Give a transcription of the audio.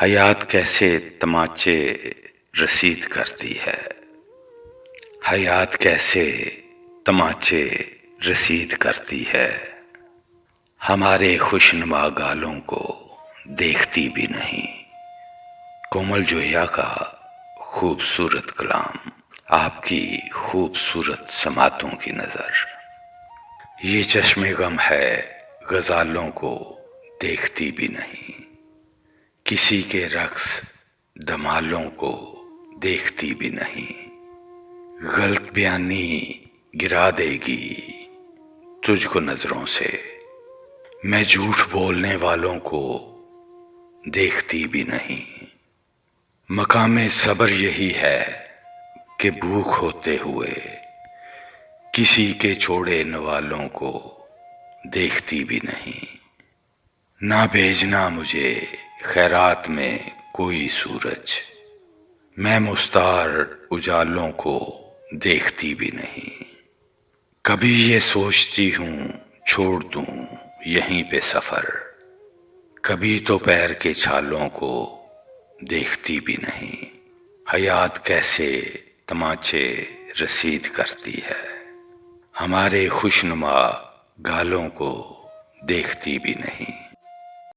حیات کیسے تماچے رسید کرتی ہے، حیات کیسے تماچے رسید کرتی ہے، ہمارے خوشنما گالوں کو دیکھتی بھی نہیں۔ کومل جوہیا کا خوبصورت کلام، آپ کی خوبصورت سماعتوں کی نظر۔ یہ چشم غم ہے غزالوں کو دیکھتی بھی نہیں، کسی کے رقص دمالوں کو دیکھتی بھی نہیں۔ غلط بیانی گرا دے گی تجھ کو نظروں سے، میں جھوٹ بولنے والوں کو دیکھتی بھی نہیں۔ مقام صبر یہی ہے کہ بھوک ہوتے ہوئے کسی کے چھوڑے نوالوں کو دیکھتی بھی نہیں۔ نہ بھیجنا مجھے خیرات میں کوئی سورج، میں مستعار اجالوں کو دیکھتی بھی نہیں۔ کبھی یہ سوچتی ہوں چھوڑ دوں یہیں پہ سفر، کبھی تو پیر کے چھالوں کو دیکھتی بھی نہیں۔ حیات کیسے تماچے رسید کرتی ہے، ہمارے خوشنما گالوں کو دیکھتی بھی نہیں۔